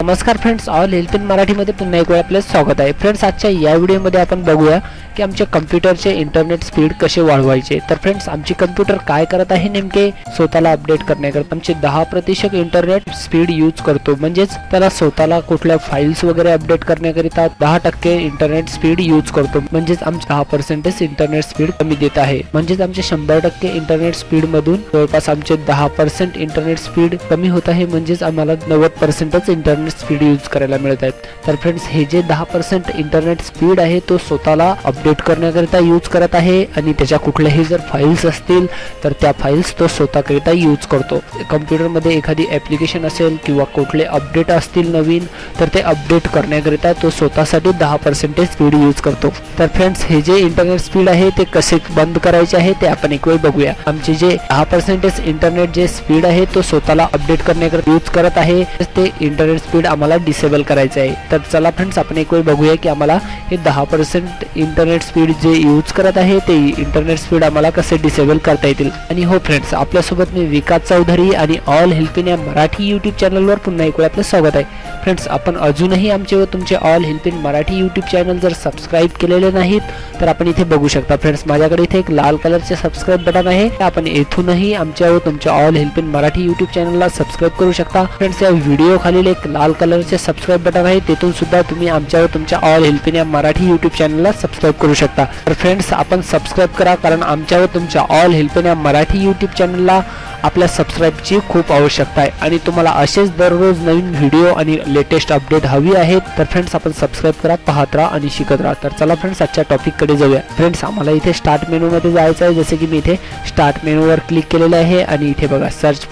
नमस्कार friends, all help in मराठीमध्ये पुन्हा एक वेळा आपले स्वागत आहे। फ्रेंड्स, आजच्या या व्हिडिओमध्ये आपण बघूया की आमच्या कॉम्प्युटरचे इंटरनेट स्पीड कसे वाढवायचे। तर फ्रेंड्स, आमची कॉम्प्युटर काय करत आहे नेमके स्वतःला अपडेट करण्याकरता आमचे 10% इंटरनेट स्पीड यूज करतो, म्हणजेच त्याला स्वतःला कुठल्या फाइल्स वगैरे अपडेट करण्याकरिता 10% इंटरनेट स्पीड यूज करतो, म्हणजेच आमचे 10% इंटरनेट स्पीड कमी देत आहे। म्हणजेच आमचे 100% इंटरनेट स्पीड मधून जवळपास आमचे 10% इंटरनेट स्पीड कमी होत आहे, म्हणजेच आम्हाला 90%च इंटरनेट स्पीड यूज करायला मिळत आहेत। तर फ्रेंड्स, हे जे 10% इंटरनेट स्पीड आहे तो स्वतःला अपडेट करण्याकरिता यूज करत आहे आणि त्याच्या कुठल्याही जर फाइल्स असतील तर त्या फाइल्स तो स्वतःकरिता यूज करतो। कॉम्प्युटर मध्ये एखादी ॲप्लिकेशन असेल किंवा कुठले अपडेट असतील नवीन, तर ते अपडेट करण्याकरिता तो स्वतःसाठी 10% स्पीड यूज करतो। तर फ्रेंड्स, हे जे इंटरनेट स्पीड आहे ते कसे बंद करायचे आहे ते आपण एक वेळ बघूया। आमचे जे 10% इंटरनेट जे स्पीड आहे तो स्वतःला अपडेट करण्याकरिता यूज करत आहे, ते इंटरनेट स्पीड आम्हाला डिसेबल करायचे आहे। तर चला फ्रेंड्स, आपण एक वेळ बघूया की आम्हाला हे 10% इंटरनेट स्पीड जे यूज करत आहे ते इंटरनेट स्पीड आम्हाला कसे डिसेबल करता येतील। आणि हो फ्रेंड्स, आपल्यासोबत मी विकास चौधरी आणि all help in Marathi YouTube चॅनलवर पुन्हा एक वेळ आपलं स्वागत आहे। फ्रेंड्स, आपण अजूनही आमचे व तुमचे all help in Marathi YouTube channel जर सबस्क्राइब केलेले नाहीत तर आपण इथे बघू शकता। फ्रेंड्स, माझ्याकडे इथे एक लाल कलरचे सबस्क्राइब बटन आहे, आपण येथूनही आमच्या व तुमच्या all help in Marathi YouTube चॅनलला सबस्क्राइब करू शकता। फ्रेंड्स, या व्हिडिओ खाली एक लाल कलरचे सबस्क्राइब बटन आहे, तेथून सुद्धा तुम्ही आमच्या व तुमच्या all help in Marathi YouTube चॅनलला सबस्क्राइब करू शकता। तर फ्रेंड्स, आपण सबस्क्राइब करा, कारण आमच्या व तुमच्या all help in Marathi YouTube चॅनलला आपल्या सबस्क्राइबची खूप आवश्यकता आहे आणि तुम्हाला असेच दररोज नवीन व्हिडिओ आणि लेटेस्ट अपडेट हवी आहेत। तर फ्रेंड्स, आपण सबस्क्राइब करा, पाहत राहा आणि शिकत राहा। तर चला फ्रेंड्स, आजच्या टॉपिक कडे जाऊया। फ्रेंड्स, आम्हाला इथे स्टार्ट मेनू मध्ये जायचं आहे, जसे की मी इथे स्टार्ट मेनू वर क्लिक केलेलं आहे आणि इथे बघा सर्च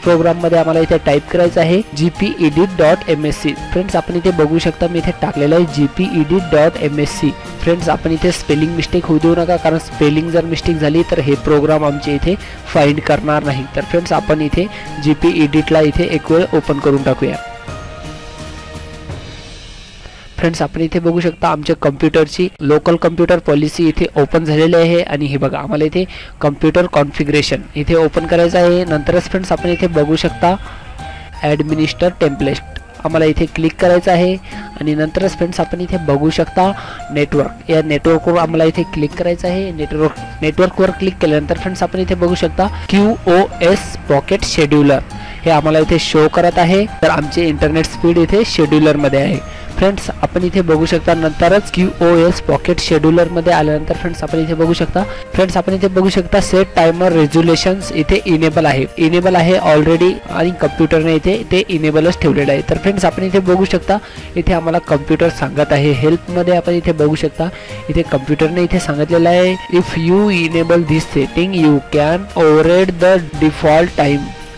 प्रोग्राम मध्ये आम्हाला इथे टाइप करायचं आहे gpedit.msc। फ्रेंड्स, आपण इथे बघू शकता मी इथे टाकलेलं आहे gpedit.msc। फ्रेंड्स, आपण इथे स्पेलिंग मिस्टेक होऊ देऊ नका, कारण स्पेलिंग जर मिस्टेक झाली तर हे प्रोग्राम आमचे इथे फाइंड करणार नाही। तर फ्रेंड्स, आपण इथे gpedit ला इथे एक वेळ ओपन करून टाकूया। फ्रेंड्स, आपण इथे बघू शकता आमच्या कॉम्प्युटरची लोकल कॉम्प्युटर पॉलिसी इथे ओपन झालेली आहे आणि हे बघा आम्हाला इथे कॉम्प्युटर कॉन्फिगरेशन इथे ओपन करायचं आहे। नंतरच फ्रेंड्स, आपण इथे बघू शकता ॲडमिनिस्टर टेम्पलेट आम्हाला इथे क्लिक करायचं आहे आणि नंतरच फ्रेंड्स, आपण इथे बघू शकता नेटवर्क, या नेटवर्कवर आम्हाला इथे क्लिक करायचं आहे। नेटवर्कवर क्लिक केल्यानंतर फ्रेंड्स, आपण इथे बघू शकता QoS पॉकेट शेड्यूलर हे आम्हाला इथे शो करत आहे। तर आमचे इंटरनेट स्पीड इथे शेड्यूलर मध्ये आहे। फ्रेंड्स, आपण इथे बघू शकता नंतरच QoS पॉकेट शेड्यूलर मध्ये आल्यानंतर फ्रेंड्स, आपण इथे बघू शकता सेट टाइमर रेझोल्युशन्स इथे इनेबल आहे ऑलरेडी आणि कॉम्प्युटरने इथे ते इनेबलच ठेवलेलं आहे। तर फ्रेंड्स, आपण इथे बघू शकता इथे आम्हाला कॉम्प्युटर सांगत आहे हेल्प मध्ये, आपण इथे बघू शकता इथे कॉम्प्युटरने इथे सांगितलेलं आहे if you enable this setting you can override the default time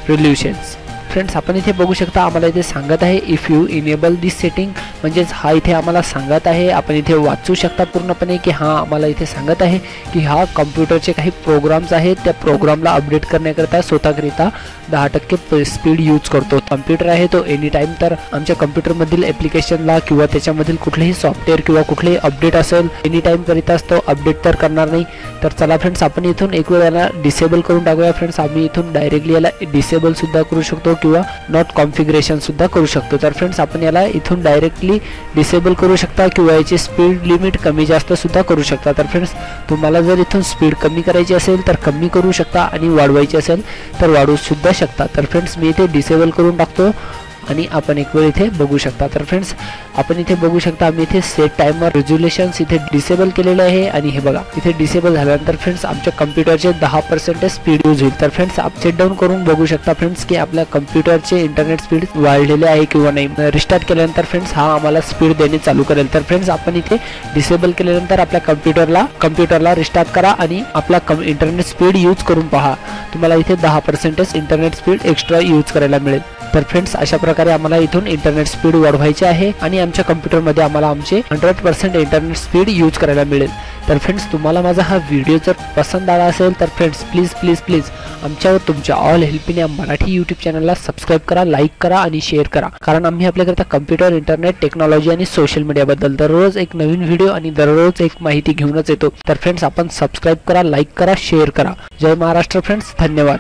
resolutions. Friends, आपण इथे बघू शकता आम्हाला इथे सांगत आहे if you enable this setting, म्हणजेच हा इथे आम्हाला सांगत आहे, आपण इथे वाचू शकता पूर्णपणे की हा आम्हाला इथे सांगत आहे की हा कॉम्प्युटरचे काही प्रोग्राम्स आहेत, त्या प्रोग्रामला अपडेट करण्याकरिता स्वतःकरिता 10% स्पीड यूज करतो। कॉम्प्युटर आहे तो एनी टाइम तर आमच्या कॉम्प्युटरमधील ॲप्लिकेशनला किंवा त्याच्यामधील कुठलेही सॉफ्टवेअर किंवा कुठलेही अपडेट असेल एनी टाइम करिताच तो अपडेट तर करणार नाही। तर चला फ्रेंड्स, आपण इथून एक वेळ याला डिसेबल करून टाकूया। फ्रेंड्स, आम्ही इथून डायरेक्टली याला डिसेबल सुद्धा करू शकतो किंवा नॉट कॉन्फिगरेशन सुद्धा करू शकतो। तर फ्रेंड्स, आपण याला इथून डायरेक्टली डिसेबल करू शकता किंवा याची स्पीड लिमिट कमी जास्त सुद्धा करू शकता। तर फ्रेंड्स, तुम्हाला जर इथून स्पीड कमी करायची असेल तर कमी करू शकता आणि वाढवायची असेल तर वाढवू सुद्धा शकता। तर फ्रेंड्स, मी इथे डिसेबल करून टाकतो आणि आपण एक वेळ इथे बघू शकता। तर फ्रेंड्स, आपण इथे बघू शकता आम्ही इथे सेट टाइमर रेझोल्युशन्स इथे डिसेबल केलेले आहे आणि हे बघा इथे डिसेबल झाल्यानंतर फ्रेंड्स, आमच्या कॉम्प्युटरचे 10% स्पीड यूज होईल। तर फ्रेंड्स, आप सेट डाऊन करून बघू शकता फ्रेंड्स की आपल्या कॉम्प्युटरचे इंटरनेट स्पीड वाढलेले आहे किंवा नाही। रिस्टार्ट केल्यानंतर फ्रेंड्स, हा आम्हाला स्पीड देणे चालू करेल। तर फ्रेंड्स, आपण इथे डिसेबल केल्यानंतर आपल्या कॉम्प्युटरला रिस्टार्ट करा आणि आपला इंटरनेट स्पीड यूज करून पहा, तुम्हाला इथे 10% इंटरनेट स्पीड एक्स्ट्रा यूज करायला मिळेल। तर फ्रेंड्स, अशा प्रकारे आम्हाला इथून इंटरनेट स्पीड वाढवायचे आहे आणि आमच्या कॉम्प्युटरमध्ये आम्हाला आमचे 100% इंटरनेट स्पीड यूज करायला मिळेल। तर फ्रेंड्स, तुम्हाला माझा हा व्हिडिओ जर पसंत आला असेल तर फ्रेंड्स प्लीज आमच्या व तुमच्या all help in Marathi YouTube चॅनलला सबस्क्राइब करा, लाईक करा आणि शेअर करा, कारण आम्ही आपल्याकरता कॉम्प्युटर, इंटरनेट, टेक्नॉलॉजी आणि सोशल मीडियाबद्दल दररोज एक नवीन व्हिडिओ आणि दररोज एक माहिती घेऊनच येतो। तर फ्रेंड्स, आपण सबस्क्राइब करा, लाईक करा, शेअर करा। जय महाराष्ट्र फ्रेंड्स, धन्यवाद।